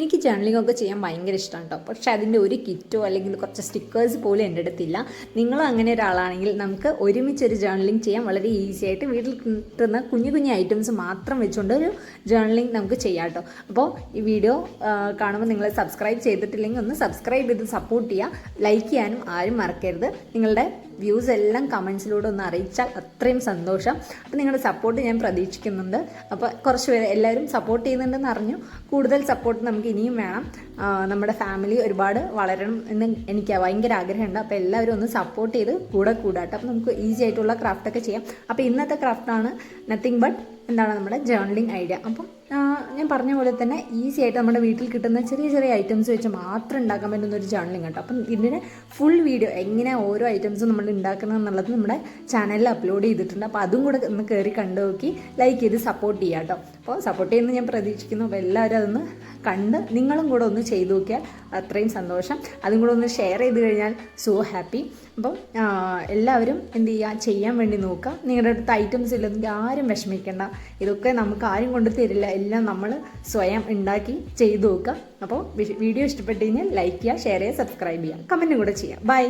എനിക്ക് ജേർണലിംഗ് ഒക്കെ ചെയ്യാൻ ഭയങ്കര ഇഷ്ടമാണ് കേട്ടോ. പക്ഷേ അതിൻ്റെ ഒരു കിറ്റോ അല്ലെങ്കിൽ കുറച്ച് സ്റ്റിക്കേഴ്സ് പോലും എൻ്റെ അടുത്തില്ല. നിങ്ങളും അങ്ങനെ ഒരാളാണെങ്കിൽ നമുക്ക് ഒരുമിച്ചൊരു ജേർണലിംഗ് ചെയ്യാൻ വളരെ ഈസി ആയിട്ട് വീട്ടിൽ കിട്ടുന്ന കുഞ്ഞു കുഞ്ഞു ഐറ്റംസ് മാത്രം വെച്ചുകൊണ്ട് ഒരു ജേർണലിംഗ് നമുക്ക് ചെയ്യാം കേട്ടോ. അപ്പോൾ ഈ വീഡിയോ കാണുമ്പോൾ നിങ്ങൾ സബ്സ്ക്രൈബ് ചെയ്തിട്ടില്ലെങ്കിൽ ഒന്ന് സബ്സ്ക്രൈബ് ചെയ്ത് സപ്പോർട്ട് ചെയ്യുക. ലൈക്ക് ചെയ്യാനും ആരും മറക്കരുത്. നിങ്ങളുടെ വ്യൂസ് എല്ലാം കമൻസിലൂടെ ഒന്ന് അറിയിച്ചാൽ അത്രയും സന്തോഷം. അപ്പോൾ നിങ്ങളുടെ സപ്പോർട്ട് ഞാൻ പ്രതീക്ഷിക്കുന്നുണ്ട്. അപ്പോൾ കുറച്ച് പേര് എല്ലാവരും സപ്പോർട്ട് ചെയ്യുന്നുണ്ടെന്ന് അറിഞ്ഞു. കൂടുതൽ സപ്പോർട്ട് നമുക്ക് ഇനിയും വേണം. നമ്മുടെ ഫാമിലി ഒരുപാട് വളരണം എന്ന് എനിക്ക് ഭയങ്കര ആഗ്രഹമുണ്ട്. അപ്പോൾ എല്ലാവരും ഒന്ന് സപ്പോർട്ട് ചെയ്ത് കൂടെ കൂടാട്ടോ. അപ്പോൾ നമുക്ക് ഈസി ആയിട്ടുള്ള ക്രാഫ്റ്റൊക്കെ ചെയ്യാം. അപ്പോൾ ഇന്നത്തെ ക്രാഫ്റ്റാണ് നത്തിങ് ബട്ട് എന്താണ് നമ്മുടെ ജേർണലിംഗ് ഐഡിയ. അപ്പം ഞാൻ പറഞ്ഞ പോലെ തന്നെ ഈസി ആയിട്ട് നമ്മുടെ വീട്ടിൽ കിട്ടുന്ന ചെറിയ ചെറിയ ഐറ്റംസ് വെച്ച് മാത്രം ഉണ്ടാക്കാൻ പറ്റുന്ന ഒരു ജേർണലിംഗ് കേട്ടോ. അപ്പം ഇതിൻ്റെ ഫുൾ വീഡിയോ എങ്ങനെ ഓരോ ഐറ്റംസും നമ്മൾ ഉണ്ടാക്കുന്നത് എന്നുള്ളത് നമ്മുടെ ചാനലിൽ അപ്ലോഡ് ചെയ്തിട്ടുണ്ട്. അപ്പോൾ അതും കൂടെ ഒന്ന് കയറി കണ്ടു നോക്കി ലൈക്ക് ചെയ്ത് സപ്പോർട്ട് ചെയ്യാം കേട്ടോ. അപ്പോൾ സപ്പോർട്ട് ചെയ്യുന്നത് ഞാൻ പ്രതീക്ഷിക്കുന്നു. അപ്പോൾ എല്ലാവരും അതൊന്ന് കണ്ട് നിങ്ങളും കൂടെ ഒന്ന് ചെയ്തു നോക്കിയാൽ അത്രയും സന്തോഷം. അതും കൂടെ ഒന്ന് ഷെയർ ചെയ്ത് കഴിഞ്ഞാൽ സോ ഹാപ്പി. അപ്പം എല്ലാവരും എന്ത് ചെയ്യുക, ചെയ്യാൻ വേണ്ടി നോക്കുക. നിങ്ങളുടെ അടുത്ത് ഐറ്റംസ് ഇല്ലെങ്കിൽ ആരും വിഷമിക്കേണ്ട. ഇതൊക്കെ നമുക്ക് ആരും കൊണ്ട് തരില്ല. എല്ലാം നമ്മൾ സ്വയം ഉണ്ടാക്കി ചെയ്തു നോക്കുക. അപ്പോൾ വീഡിയോ ഇഷ്ടപ്പെട്ട് കഴിഞ്ഞാൽ ലൈക്ക് ചെയ്യുക, ഷെയർ ചെയ്യുക, സബ്സ്ക്രൈബ് ചെയ്യുക, കമൻറ്റും കൂടെ ചെയ്യുക. ബൈ.